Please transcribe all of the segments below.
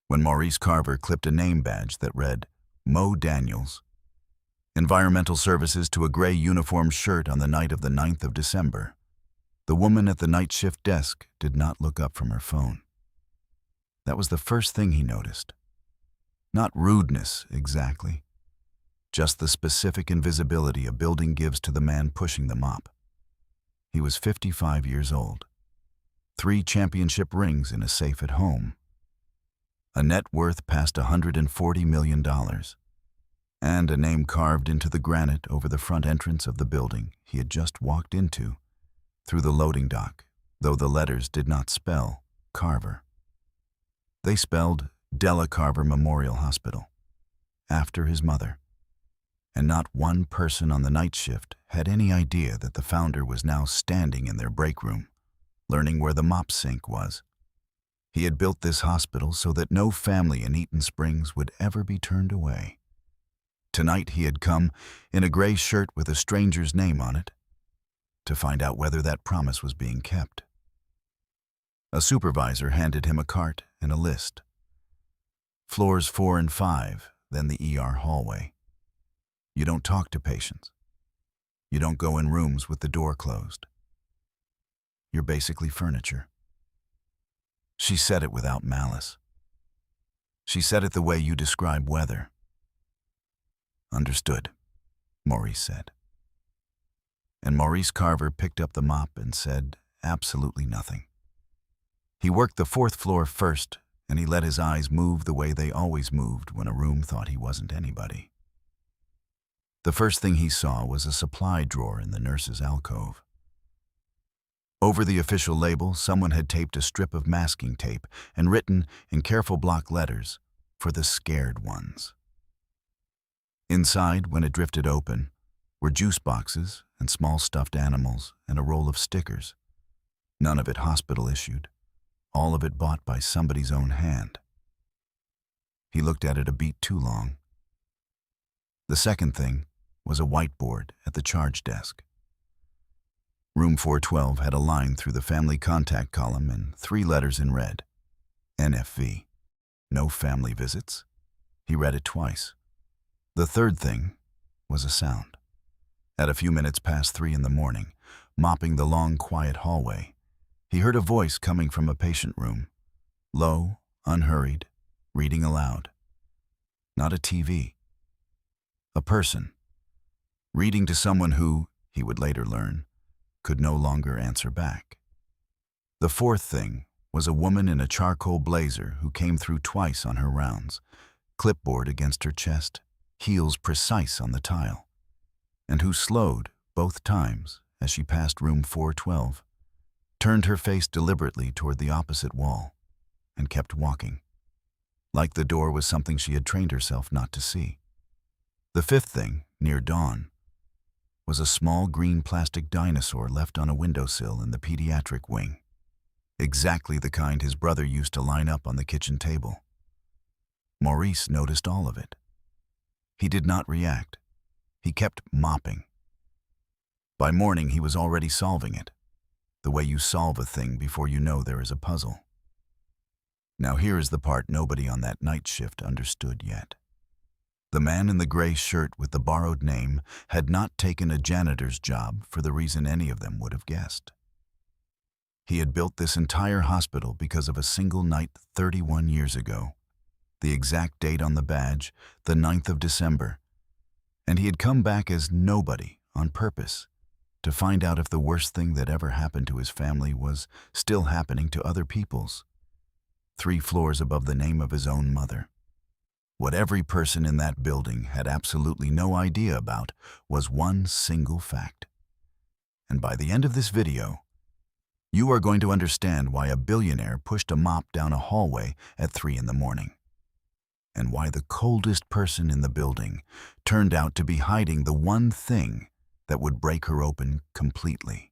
when Maurice Carver clipped a name badge that read, Mo Daniels, Environmental Services, to a gray uniform shirt on the night of the 9th of December. The woman at the night shift desk did not look up from her phone. That was the first thing he noticed. Not rudeness, exactly. Just the specific invisibility a building gives to the man pushing the mop. He was 55 years old. 3 championship rings in a safe at home. A net worth past $140 million. And a name carved into the granite over the front entrance of the building he had just walked into, through the loading dock, though the letters did not spell Carver. They spelled Della Carver Memorial Hospital, after his mother. And not one person on the night shift had any idea that the founder was now standing in their break room, learning where the mop sink was. He had built this hospital so that no family in Eaton Springs would ever be turned away. Tonight he had come, in a gray shirt with a stranger's name on it, to find out whether that promise was being kept. A supervisor handed him a cart and a list. Floors 4 and 5, then the ER hallway. You don't talk to patients. You don't go in rooms with the door closed. You're basically furniture. She said it without malice. She said it the way you describe weather. Understood, Maurice said. And Maurice Carver picked up the mop and said absolutely nothing. He worked the 4th floor first, and he let his eyes move the way they always moved when a room thought he wasn't anybody. The first thing he saw was a supply drawer in the nurse's alcove. Over the official label, someone had taped a strip of masking tape and written, in careful block letters, for the scared ones. Inside, when it drifted open, were juice boxes and small stuffed animals and a roll of stickers. None of it hospital-issued, all of it bought by somebody's own hand. He looked at it a beat too long. The second thing was a whiteboard at the charge desk. Room 412 had a line through the family contact column and 3 letters in red. NFV. No family visits. He read it twice. The third thing was a sound. At a few minutes past 3 in the morning, mopping the long, quiet hallway, he heard a voice coming from a patient room. Low, unhurried, reading aloud. Not a TV. A person. Reading to someone who, he would later learn, could no longer answer back. The fourth thing was a woman in a charcoal blazer who came through twice on her rounds, clipboard against her chest, heels precise on the tile, and who slowed both times as she passed room 412, turned her face deliberately toward the opposite wall, and kept walking, like the door was something she had trained herself not to see. The fifth thing, near dawn, was a small green plastic dinosaur left on a windowsill in the pediatric wing, exactly the kind his brother used to line up on the kitchen table. Maurice noticed all of it. He did not react. He kept mopping. By morning, he was already solving it, the way you solve a thing before you know there is a puzzle. Now here is the part nobody on that night shift understood yet. The man in the gray shirt with the borrowed name had not taken a janitor's job for the reason any of them would have guessed. He had built this entire hospital because of a single night 31 years ago, the exact date on the badge, the 9th of December, and he had come back as nobody on purpose to find out if the worst thing that ever happened to his family was still happening to other people's, 3 floors above the name of his own mother. What every person in that building had absolutely no idea about was one single fact. And by the end of this video, you are going to understand why a billionaire pushed a mop down a hallway at 3 in the morning, and why the coldest person in the building turned out to be hiding the one thing that would break her open completely.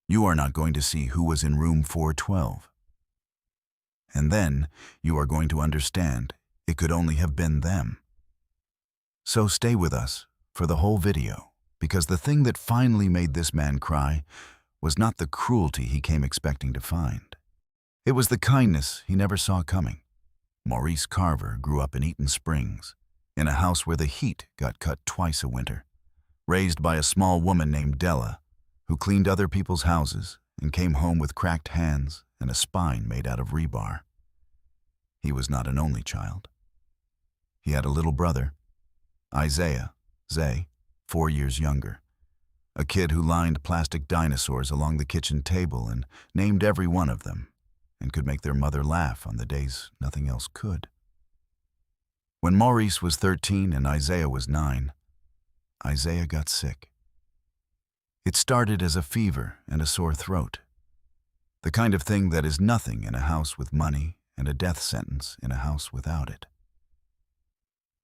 You are not going to see who was in room 412. And then you are going to understand it could only have been them. So stay with us for the whole video, because the thing that finally made this man cry was not the cruelty he came expecting to find. It was the kindness he never saw coming. Maurice Carver grew up in Eaton Springs, in a house where the heat got cut twice a winter, raised by a small woman named Della, who cleaned other people's houses and came home with cracked hands and a spine made out of rebar. He was not an only child. He had a little brother, Isaiah, Zay, 4 years younger, a kid who lined plastic dinosaurs along the kitchen table and named every one of them, and could make their mother laugh on the days nothing else could. When Maurice was 13 and Isaiah was 9, Isaiah got sick. It started as a fever and a sore throat, the kind of thing that is nothing in a house with money and a death sentence in a house without it.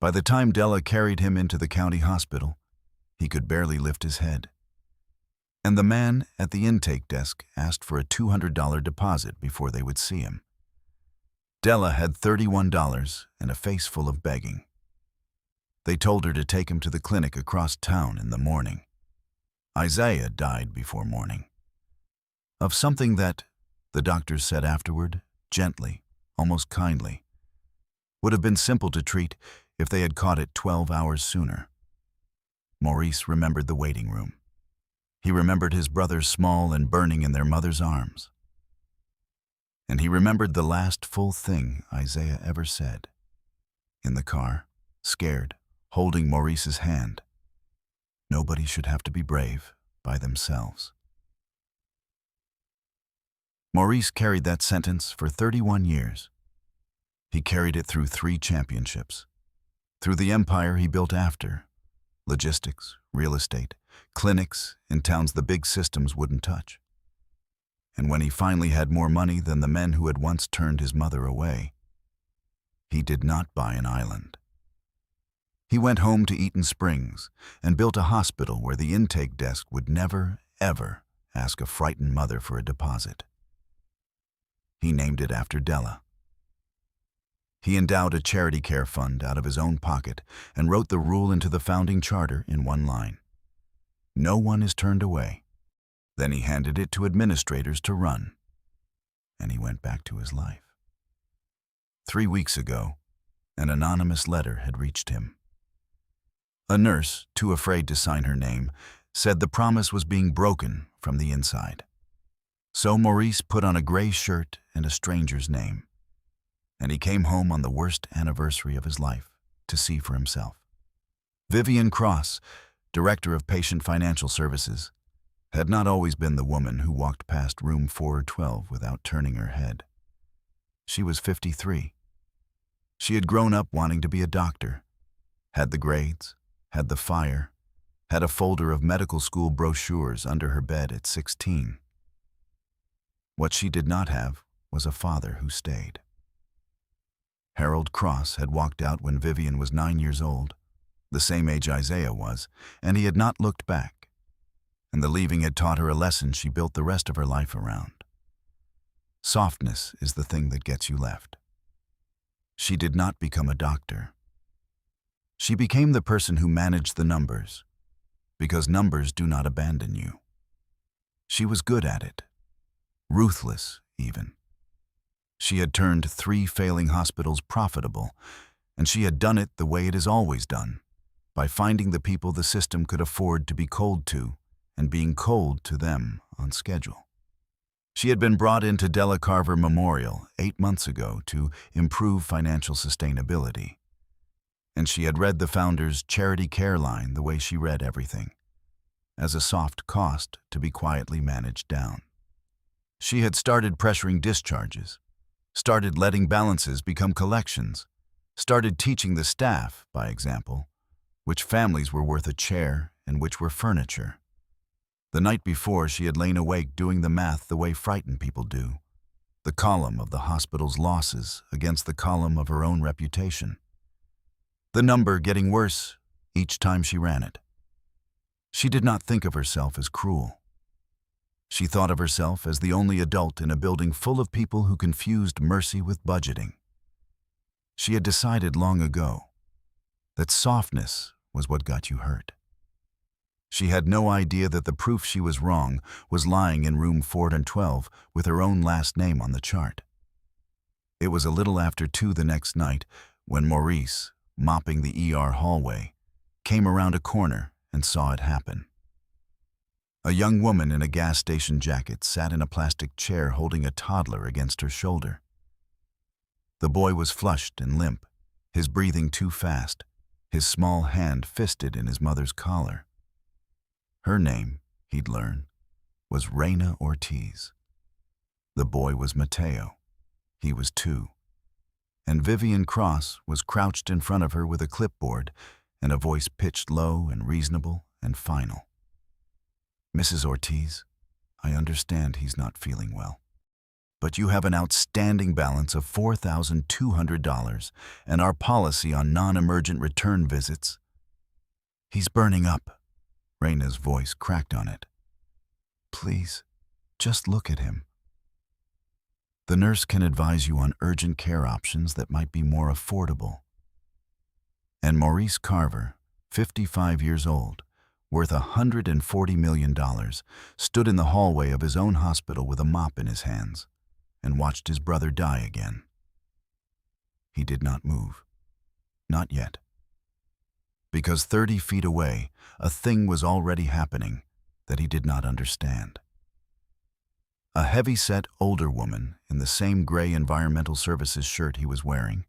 By the time Della carried him into the county hospital, he could barely lift his head. And the man at the intake desk asked for a $200 deposit before they would see him. Della had $31 and a face full of begging. They told her to take him to the clinic across town in the morning. Isaiah died before morning. Of something that, the doctors said afterward, gently, almost kindly, would have been simple to treat if they had caught it 12 hours sooner. Maurice remembered the waiting room. He remembered his brothers small and burning in their mother's arms. And he remembered the last full thing Isaiah ever said. In the car, scared, holding Maurice's hand. Nobody should have to be brave by themselves. Maurice carried that sentence for 31 years. He carried it through 3 championships, through the empire he built after, logistics, real estate, clinics in towns the big systems wouldn't touch. And when he finally had more money than the men who had once turned his mother away, he did not buy an island. He went home to Eaton Springs and built a hospital where the intake desk would never, ever ask a frightened mother for a deposit. He named it after Della. He endowed a charity care fund out of his own pocket and wrote the rule into the founding charter in one line. No one is turned away. Then he handed it to administrators to run, and he went back to his life. 3 weeks ago, an anonymous letter had reached him. A nurse, too afraid to sign her name, said the promise was being broken from the inside. So Maurice put on a gray shirt and a stranger's name, and he came home on the worst anniversary of his life to see for himself. Vivian Cross, Director of Patient Financial Services, had not always been the woman who walked past room 412 without turning her head. She was 53. She had grown up wanting to be a doctor, had the grades, had the fire, had a folder of medical school brochures under her bed at 16. What she did not have was a father who stayed. Harold Cross had walked out when Vivian was 9 years old, the same age Isaiah was, and he had not looked back. And the leaving had taught her a lesson she built the rest of her life around. Softness is the thing that gets you left. She did not become a doctor. She became the person who managed the numbers, because numbers do not abandon you. She was good at it, ruthless even. She had turned 3 failing hospitals profitable, and she had done it the way it is always done, by finding the people the system could afford to be cold to and being cold to them on schedule. She had been brought into Della Carver Memorial 8 months ago to improve financial sustainability, and she had read the founder's charity care line the way she read everything, as a soft cost to be quietly managed down. She had started pressuring discharges, started letting balances become collections, started teaching the staff, by example, which families were worth a chair and which were furniture. The night before, she had lain awake doing the math the way frightened people do, the column of the hospital's losses against the column of her own reputation. The number getting worse each time she ran it. She did not think of herself as cruel. She thought of herself as the only adult in a building full of people who confused mercy with budgeting. She had decided long ago that softness was what got you hurt. She had no idea that the proof she was wrong was lying in room 412 with her own last name on the chart. It was a little after 2 the next night when Maurice, mopping the ER hallway, came around a corner and saw it happen. A young woman in a gas station jacket sat in a plastic chair holding a toddler against her shoulder. The boy was flushed and limp, his breathing too fast, his small hand fisted in his mother's collar. Her name, he'd learn, was Reina Ortiz. The boy was Mateo. He was 2. And Vivian Cross was crouched in front of her with a clipboard and a voice pitched low and reasonable and final. "Mrs. Ortiz, I understand he's not feeling well. But you have an outstanding balance of $4,200 and our policy on non-emergent return visits." "He's burning up." Reina's voice cracked on it. "Please, just look at him. The nurse can advise you on urgent care options that might be more affordable." And Maurice Carver, 55 years old, worth $140 million, stood in the hallway of his own hospital with a mop in his hands and watched his brother die again. He did not move. Not yet. Because 30 feet away, a thing was already happening that he did not understand. A heavy-set older woman in the same gray environmental services shirt he was wearing,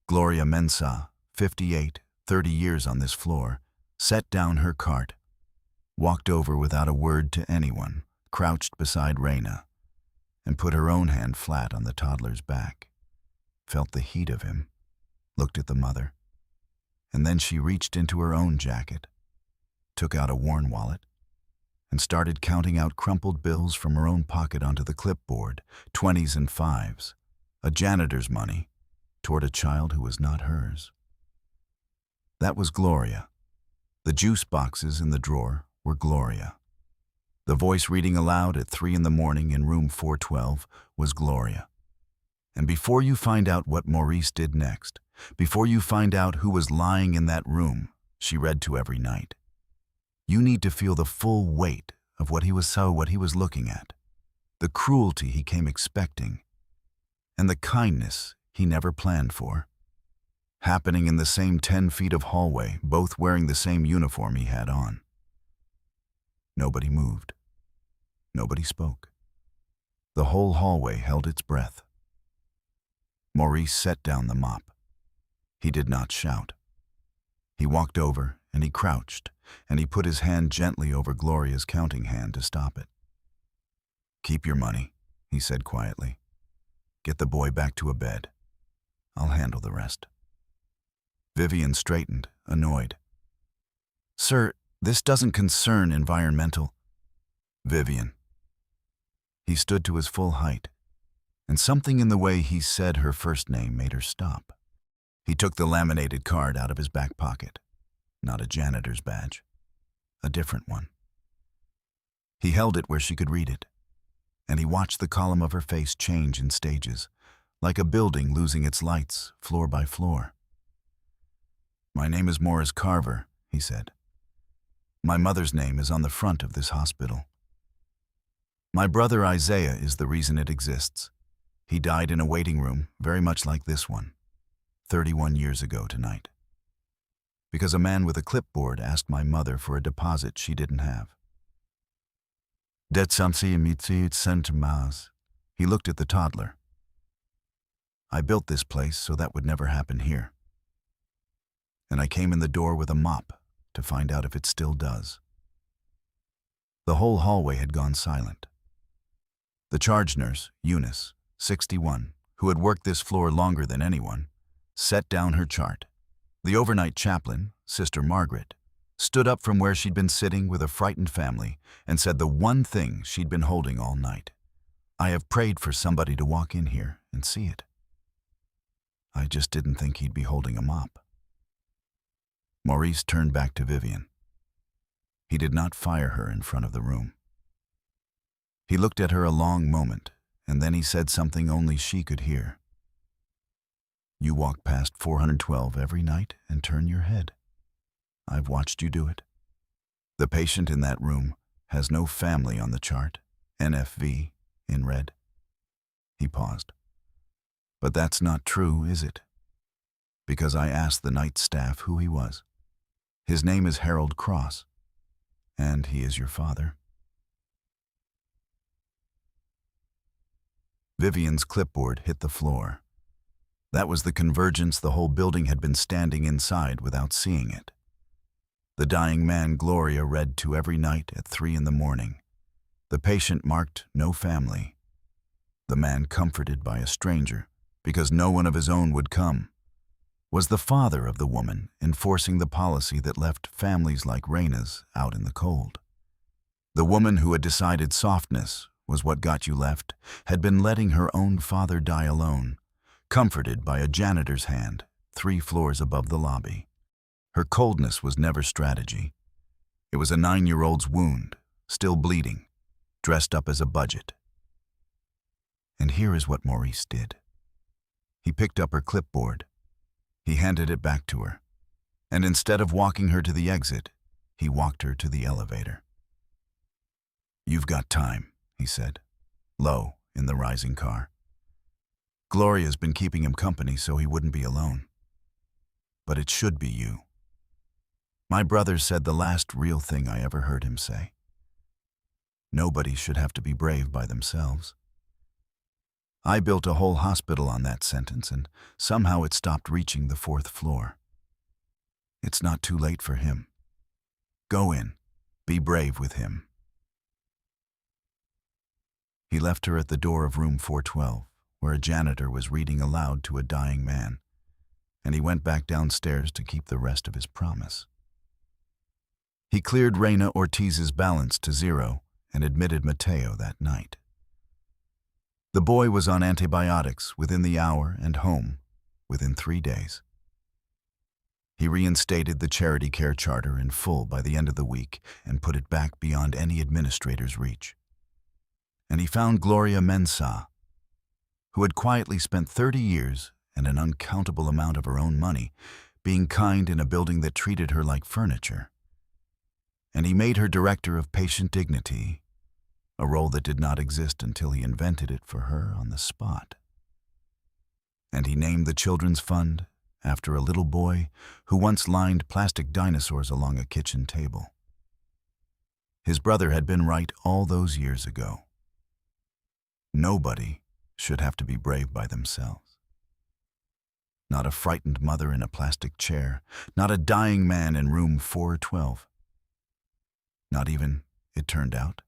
Gloria Mensah, 58, 30 years on this floor, set down her cart, walked over without a word to anyone, crouched beside Reina, and put her own hand flat on the toddler's back, felt the heat of him, looked at the mother, and then she reached into her own jacket, took out a worn wallet, and started counting out crumpled bills from her own pocket onto the clipboard, 20s and 5s, a janitor's money, toward a child who was not hers. That was Gloria. The juice boxes in the drawer were Gloria. The voice reading aloud at 3 in the morning in room 412 was Gloria. And before you find out what Maurice did next, before you find out who was lying in that room she read to every night, you need to feel the full weight of what he was looking at, the cruelty he came expecting, and the kindness he never planned for, happening in the same 10 feet of hallway, both wearing the same uniform he had on. Nobody moved. Nobody spoke. The whole hallway held its breath. Maurice set down the mop. He did not shout. He walked over and he crouched, and he put his hand gently over Gloria's counting hand to stop it. "Keep your money," he said quietly. "Get the boy back to a bed. I'll handle the rest." Vivian straightened, annoyed. "Sir, this doesn't concern environmental." "Vivian." He stood to his full height, and something in the way he said her first name made her stop. He took the laminated card out of his back pocket. Not a janitor's badge. A different one. He held it where she could read it, and he watched the column of her face change in stages, like a building losing its lights, floor by floor. "My name is Maurice Carver," he said. "My mother's name is on the front of this hospital. My brother Isaiah is the reason it exists. He died in a waiting room, very much like this one, 31 years ago tonight. Because a man with a clipboard asked my mother for a deposit she didn't have." He looked at the toddler. "I built this place so that would never happen here. And I came in the door with a mop to find out if it still does." The whole hallway had gone silent. The charge nurse, Eunice, 61, who had worked this floor longer than anyone, set down her chart. The overnight chaplain, Sister Margaret, stood up from where she'd been sitting with a frightened family and said the one thing she'd been holding all night. "I have prayed for somebody to walk in here and see it. I just didn't think he'd be holding a mop." Maurice turned back to Vivian. He did not fire her in front of the room. He looked at her a long moment, and then he said something only she could hear. "You walk past 412 every night and turn your head. I've watched you do it. The patient in that room has no family on the chart, NFV, in red." He paused. But that's not true, is it? Because I asked the night staff who he was. His name is Harold Cross, and he is your father. Vivian's clipboard hit the floor. That was the convergence the whole building had been standing inside without seeing it. The dying man Gloria read to every night at 3 in the morning. The patient marked no family. The man comforted by a stranger, because no one of his own would come, was the father of the woman enforcing the policy that left families like Raina's out in the cold. The woman who had decided softness was what got you left had been letting her own father die alone, comforted by a janitor's hand 3 floors above the lobby. Her coldness was never strategy. It was a 9-year-old's wound, still bleeding, dressed up as a budget. And here is what Maurice did. He picked up her clipboard. He handed it back to her, and instead of walking her to the exit, he walked her to the elevator. "You've got time," he said, low in the rising car. Gloria's been keeping him company so he wouldn't be alone. But it should be you. My brother said the last real thing I ever heard him say. Nobody should have to be brave by themselves. I built a whole hospital on that sentence, and somehow it stopped reaching the 4th floor. It's not too late for him. Go in. Be brave with him. He left her at the door of room 412, where a janitor was reading aloud to a dying man, and he went back downstairs to keep the rest of his promise. He cleared Reina Ortiz's balance to 0 and admitted Mateo that night. The boy was on antibiotics within the hour and home within 3 days. He reinstated the charity care charter in full by the end of the week and put it back beyond any administrator's reach. And he found Gloria Mensah, who had quietly spent 30 years and an uncountable amount of her own money being kind in a building that treated her like furniture. And he made her director of patient dignity, a role that did not exist until he invented it for her on the spot. And he named the Children's Fund after a little boy who once lined plastic dinosaurs along a kitchen table. His brother had been right all those years ago. Nobody should have to be brave by themselves. Not a frightened mother in a plastic chair, not a dying man in room 412. Not even, it turned out,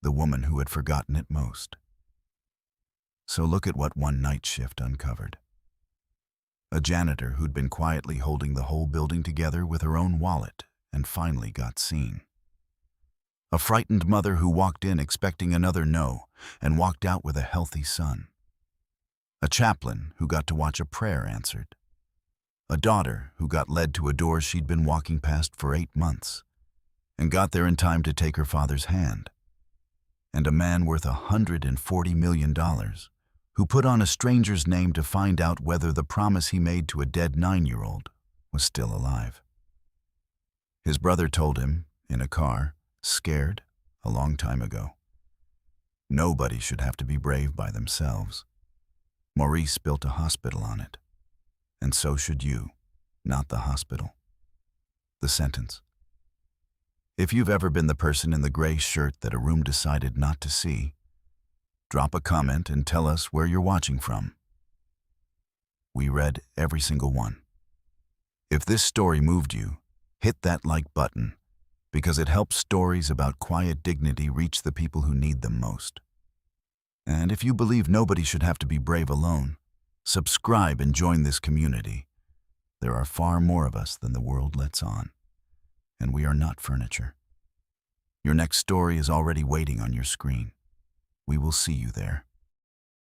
the woman who had forgotten it most. So look at what one night shift uncovered. A janitor who'd been quietly holding the whole building together with her own wallet and finally got seen. A frightened mother who walked in expecting another no and walked out with a healthy son. A chaplain who got to watch a prayer answered. A daughter who got led to a door she'd been walking past for 8 months and got there in time to take her father's hand. And a man worth $140 million who put on a stranger's name to find out whether the promise he made to a dead 9-year-old was still alive. His brother told him, in a car, scared, a long time ago. Nobody should have to be brave by themselves. Maurice built a hospital on it. And so should you, not the hospital. The sentence. If you've ever been the person in the gray shirt that a room decided not to see, drop a comment and tell us where you're watching from. We read every single one. If this story moved you, hit that like button, because it helps stories about quiet dignity reach the people who need them most. And if you believe nobody should have to be brave alone, subscribe and join this community. There are far more of us than the world lets on. And we are not furniture. Your next story is already waiting on your screen. We will see you there.